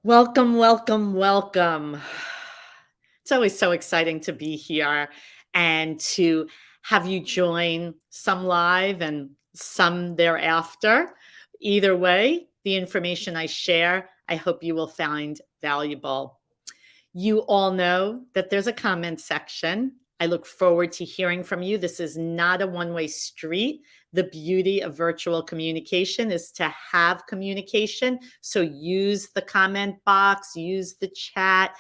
Welcome, welcome, welcome. It's always so exciting to be here and to have you join some live and some thereafter. Either way, the information I share, I hope you will find valuable. You all know that there's a comment section. I look forward to hearing from you. This is not a one-way street. The beauty of virtual communication is to have communication. So use the comment box, use the chat,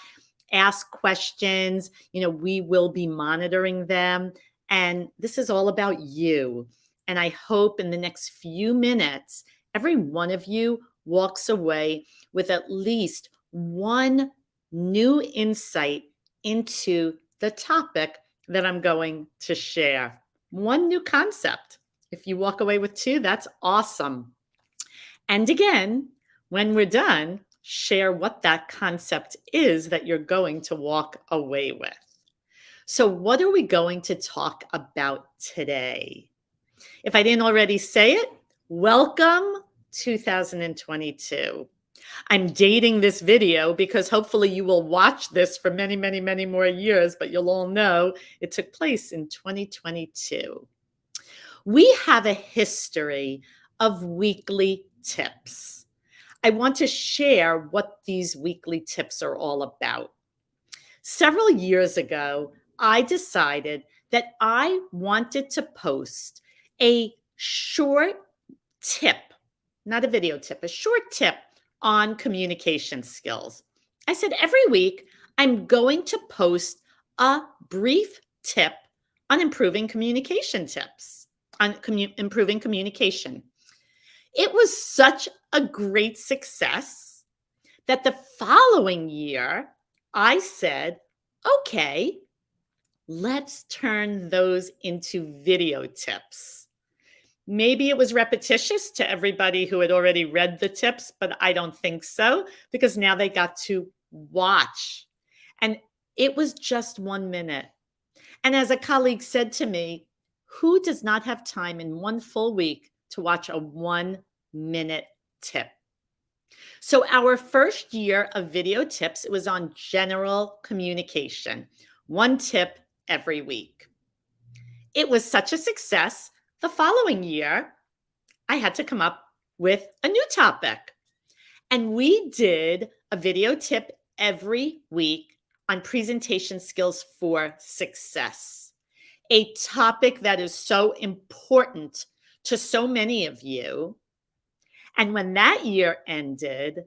ask questions. We will be monitoring them. And this is all about you. And I hope in the next few minutes, every one of you walks away with at least one new insight into the topic that I'm going to share. One new concept. If you walk away with two, that's awesome. And again, when we're done, share what that concept is that you're going to walk away with. So, what are we going to talk about today? If I didn't already say it, welcome 2022. I'm dating this video because hopefully you will watch this for many, many, many more years, but you'll all know it took place in 2022. We have a history of weekly tips. I want to share what these weekly tips are all about. Several years ago, I decided that I wanted to post a short tip, not a video tip, a short tip on communication skills. I said every week I'm going to post a brief tip on improving communication tips, on improving communication. It was such a great success that the following year I said, okay, let's turn those into video tips. Maybe it was repetitious to everybody who had already read the tips, but I don't think so because now they got to watch. And it was just 1 minute. And as a colleague said to me, who does not have time in one full week to watch a 1 minute tip? So, our first year of video tips, it was on general communication, one tip every week. It was such a success. The following year, I had to come up with a new topic. And we did a video tip every week on presentation skills for success, a topic that is so important to so many of you. And when that year ended,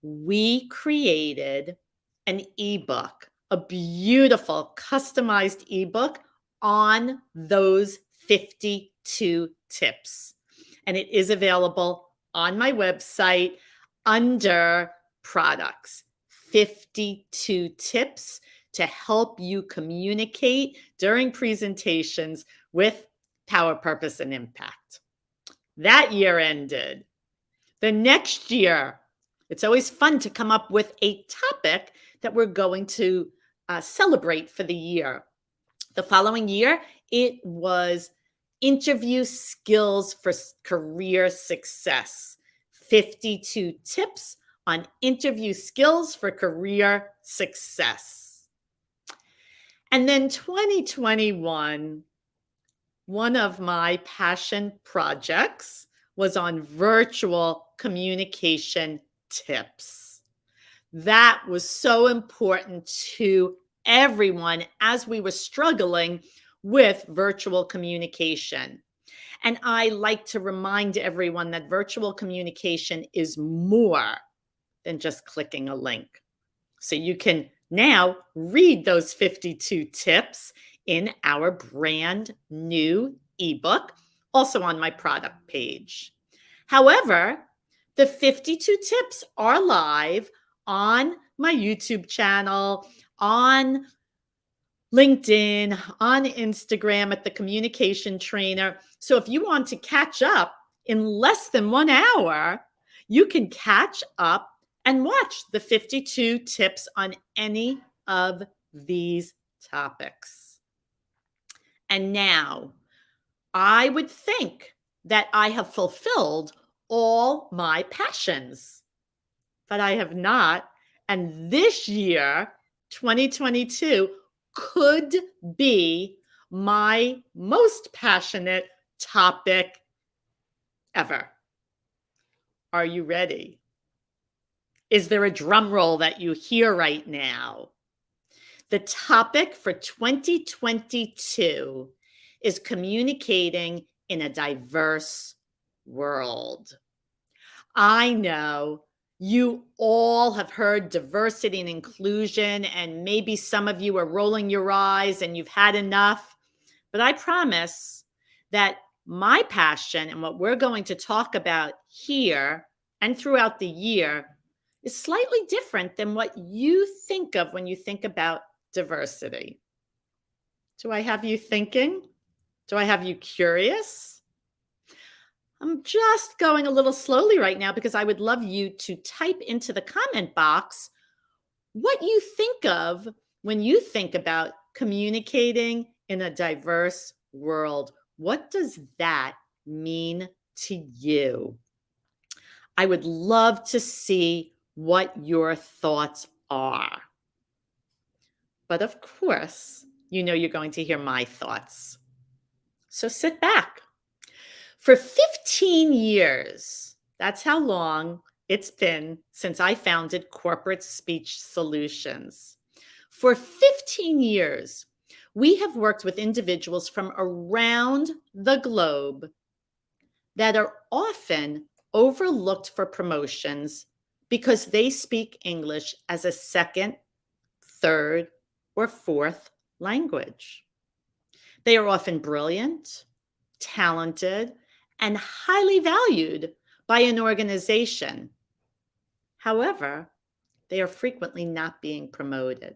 we created an ebook, a beautiful customized ebook on those 52 tips. And it is available on my website under products. 52 tips to help you communicate during presentations with power, purpose, and impact. That year ended. The next year, it's always fun to come up with a topic that we're going to celebrate for the year. The following year, it was interview skills for career success. 52 tips on interview skills for career success. And then 2021, one of my passion projects was on virtual communication tips. That was so important to everyone as we were struggling with virtual communication. And I like to remind everyone that virtual communication is more than just clicking a link. So you can now read those 52 tips in our brand new ebook, also on my product page. However, the 52 tips are live on my YouTube channel, on LinkedIn, on Instagram at the Communication Trainer. So if you want to catch up in less than 1 hour, you can catch up and watch the 52 tips on any of these topics. And now, I would think that I have fulfilled all my passions. but I have not. And this year, 2022, could be my most passionate topic ever. Are you ready? Is there a drum roll that you hear right now? The topic for 2022 is communicating in a diverse world. I know you all have heard diversity and inclusion, and maybe some of you are rolling your eyes and you've had enough. But I promise that my passion and what we're going to talk about here and throughout the year is slightly different than what you think of when you think about diversity. Do I have you thinking? Do I have you curious? I'm just going a little slowly right now because I would love you to type into the comment box what you think of when you think about communicating in a diverse world. What does that mean to you? I would love to see what your thoughts are. But of course, you know you're going to hear my thoughts. So sit back. For 15 years, that's how long it's been since I founded Corporate Speech Solutions. For 15 years, we have worked with individuals from around the globe that are often overlooked for promotions because they speak English as a second, third, or fourth language. They are often brilliant, talented, and highly valued by an organization. However, they are frequently not being promoted.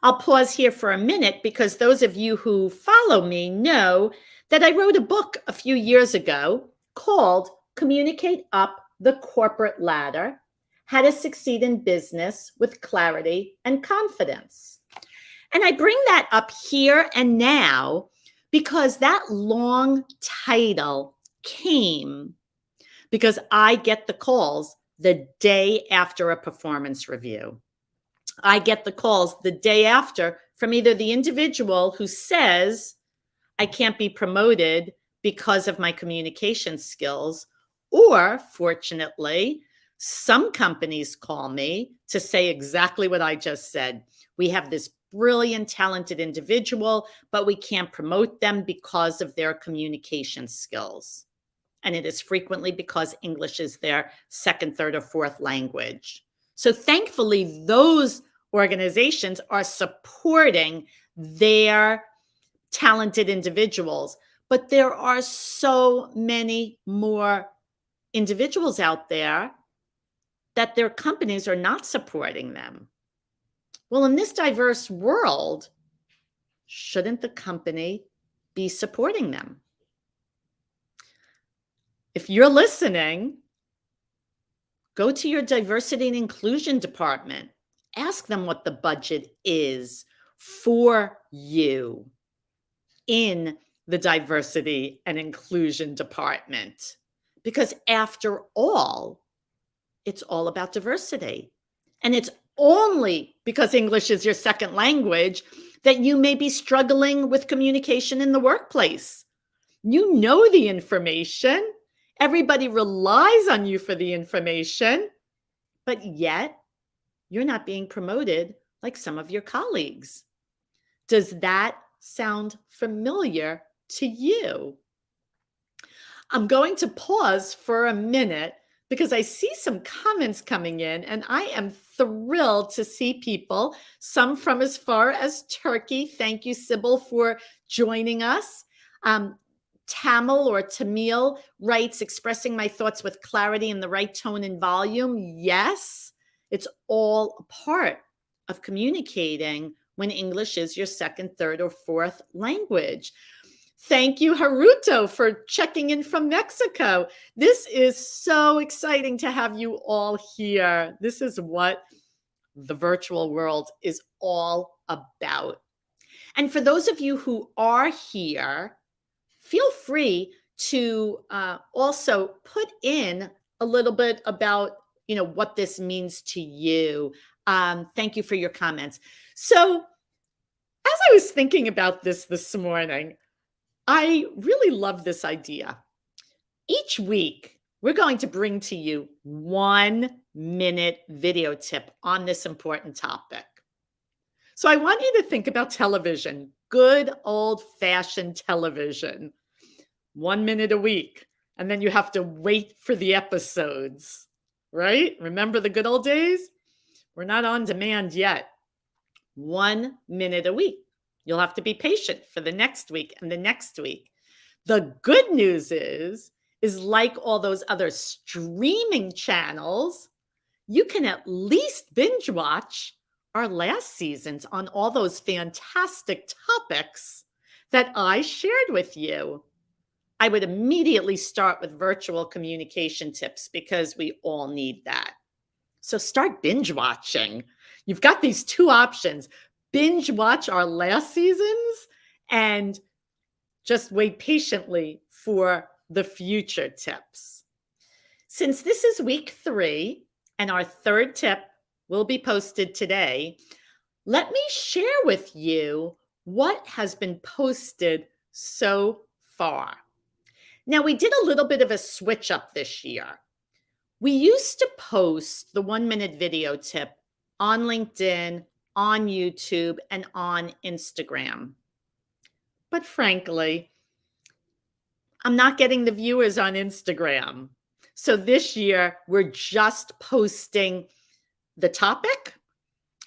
I'll pause here for a minute because those of you who follow me know that I wrote a book a few years ago called Communicate Up the Corporate Ladder: How to Succeed in Business with Clarity and Confidence. And I bring that up here and now because that long title came because I get the calls the day after a performance review. I get the calls the day after from either the individual who says, I can't be promoted because of my communication skills, or fortunately, some companies call me to say exactly what I just said. We have this brilliant, talented individual, but we can't promote them because of their communication skills. And it is frequently because English is their second, third, or fourth language. So thankfully, those organizations are supporting their talented individuals. But there are so many more individuals out there that their companies are not supporting them. Well, in this diverse world, shouldn't the company be supporting them? If you're listening, go to your diversity and inclusion department. Ask them what the budget is for you in the diversity and inclusion department. Because after all, it's all about diversity. And it's only because English is your second language that you may be struggling with communication in the workplace. You know the information. Everybody relies on you for the information, but yet you're not being promoted like some of your colleagues. Does that sound familiar to you? I'm going to pause for a minute because I see some comments coming in, and I am thrilled to see people, some from as far as Turkey. Thank you, Sybil, for joining us. Tamil or Tamil writes, expressing my thoughts with clarity and the right tone and volume. Yes, it's all a part of communicating when English is your second, third, or fourth language. Thank you, Haruto, for checking in from Mexico. This is so exciting to have you all here. This is what the virtual world is all about. And for those of you who are here, feel free to also put in a little bit about what this means to you. Thank you for your comments. So as I was thinking about this morning, I really love this idea. Each week, we're going to bring to you 1-minute video tip on this important topic. So I want you to think about television, good old-fashioned television. 1 minute a week, and then you have to wait for the episodes, right? Remember the good old days? We're not on demand yet. 1 minute a week. You'll have to be patient for the next week and the next week. The good news is like all those other streaming channels, you can at least binge watch our last seasons on all those fantastic topics that I shared with you. I would immediately start with virtual communication tips because we all need that. So start binge watching. You've got these two options. Binge watch our last seasons and just wait patiently for the future tips. Since this is week 3 and our third tip will be posted today, let me share with you what has been posted so far. Now, we did a little bit of a switch up this year. We used to post the 1-minute video tip on LinkedIn, on YouTube, and on Instagram. But frankly, I'm not getting the viewers on Instagram. So this year, we're just posting the topic.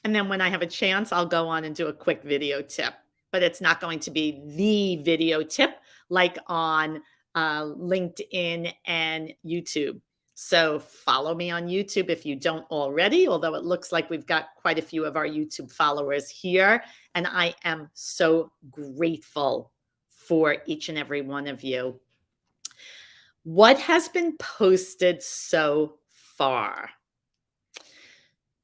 And then when I have a chance, I'll go on and do a quick video tip. But it's not going to be the video tip like on LinkedIn and YouTube. So follow me on YouTube if you don't already, although it looks like we've got quite a few of our YouTube followers here. And I am so grateful for each and every one of you. What has been posted so far?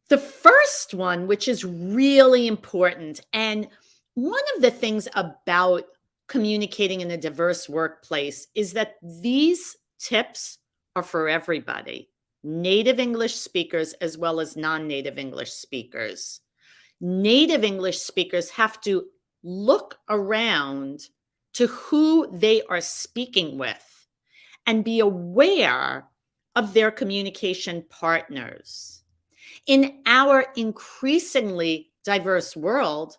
The first one, which is really important, and one of the things about communicating in a diverse workplace is that these tips are for everybody, native English speakers as well as non-native English speakers. Native English speakers have to look around to who they are speaking with and be aware of their communication partners. In our increasingly diverse world,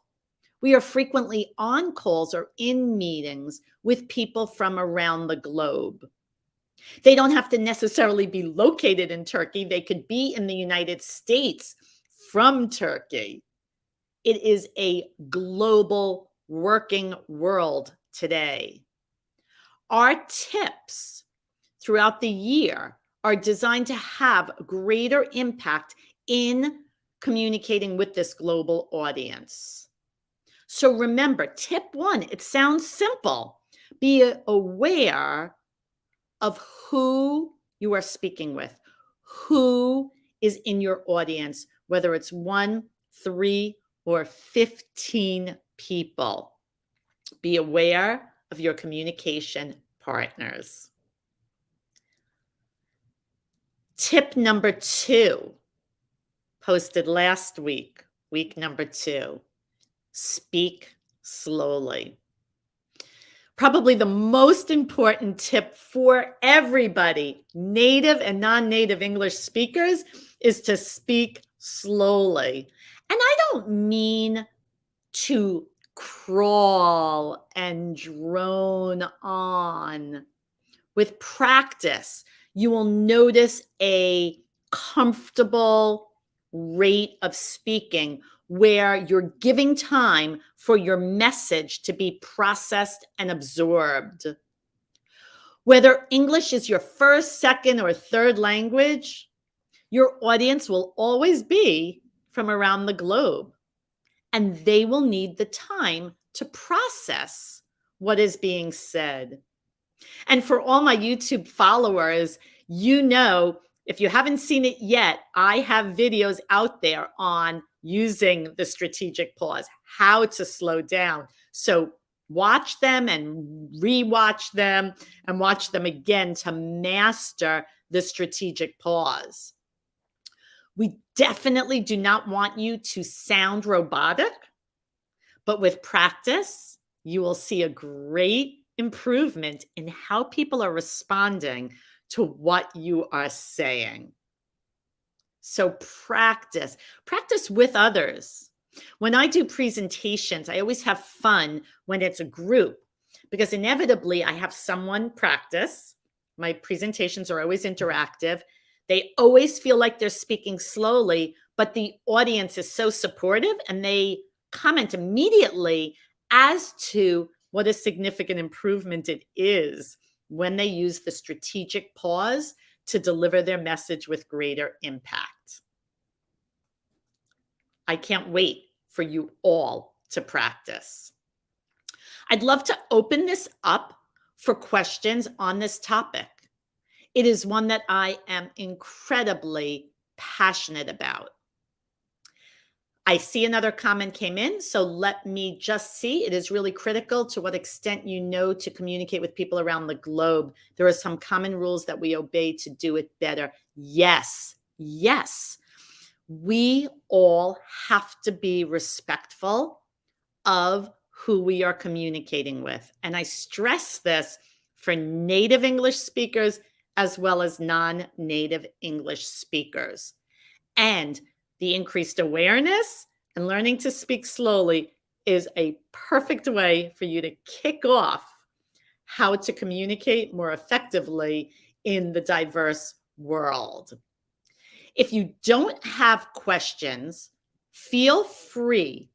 we are frequently on calls or in meetings with people from around the globe. They don't have to necessarily be located in Turkey. They could be in the United States from Turkey. It is a global working world today. Our tips throughout the year are designed to have greater impact in communicating with this global audience. So remember, tip 1, it sounds simple. Be aware of who you are speaking with, who is in your audience, whether it's 1, 3, or 15 people. Be aware of your communication partners. Tip number 2, posted last week, week number 2. Speak slowly. Probably the most important tip for everybody, native and non-native English speakers, is to speak slowly. And I don't mean to crawl and drone on. With practice, you will notice a comfortable rate of speaking where you're giving time for your message to be processed and absorbed. Whether English is your first, second, or third language, your audience will always be from around the globe, and they will need the time to process what is being said. And for all my YouTube followers, if you haven't seen it yet, I have videos out there on using the strategic pause, how to slow down. So watch them and rewatch them and watch them again to master the strategic pause. We definitely do not want you to sound robotic, but with practice, you will see a great improvement in how people are responding to what you are saying. So practice with others. When I do presentations, I always have fun when it's a group because inevitably I have someone practice. My presentations are always interactive. They always feel like they're speaking slowly, but the audience is so supportive and they comment immediately as to what a significant improvement it is when they use the strategic pause to deliver their message with greater impact. I can't wait for you all to practice. I'd love to open this up for questions on this topic. It is one that I am incredibly passionate about. I see another comment came in, so let me just see. It is really critical to what extent you know to communicate with people around the globe. There are some common rules that we obey to do it better. Yes, yes. We all have to be respectful of who we are communicating with. And I stress this for native English speakers as well as non-native English speakers. And the increased awareness and learning to speak slowly is a perfect way for you to kick off how to communicate more effectively in the diverse world. If you don't have questions, feel free.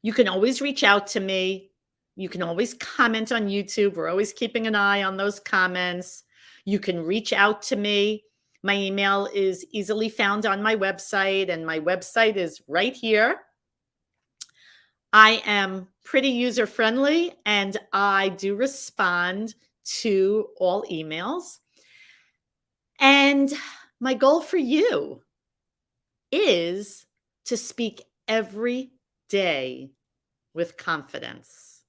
You can always reach out to me. You can always comment on YouTube. We're always keeping an eye on those comments. You can reach out to me. My email is easily found on my website, and my website is right here. I am pretty user-friendly, and I do respond to all emails. And my goal for you is to speak every day with confidence.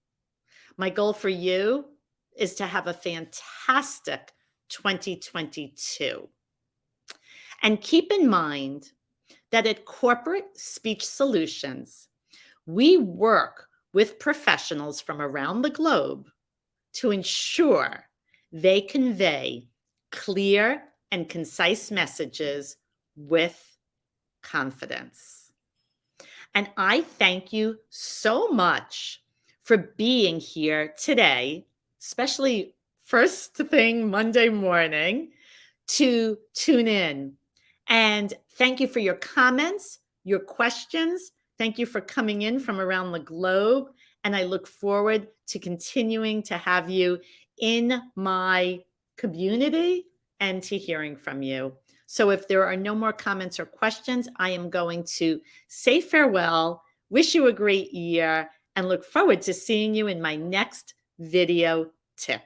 My goal for you is to have a fantastic 2022. And keep in mind that at Corporate Speech Solutions, we work with professionals from around the globe to ensure they convey clear and concise messages with confidence. And I thank you so much for being here today, especially first thing Monday morning, to tune in. And thank you for your comments, your questions. Thank you for coming in from around the globe. And I look forward to continuing to have you in my community and to hearing from you. So if there are no more comments or questions, I am going to say farewell, wish you a great year, and look forward to seeing you in my next video tip.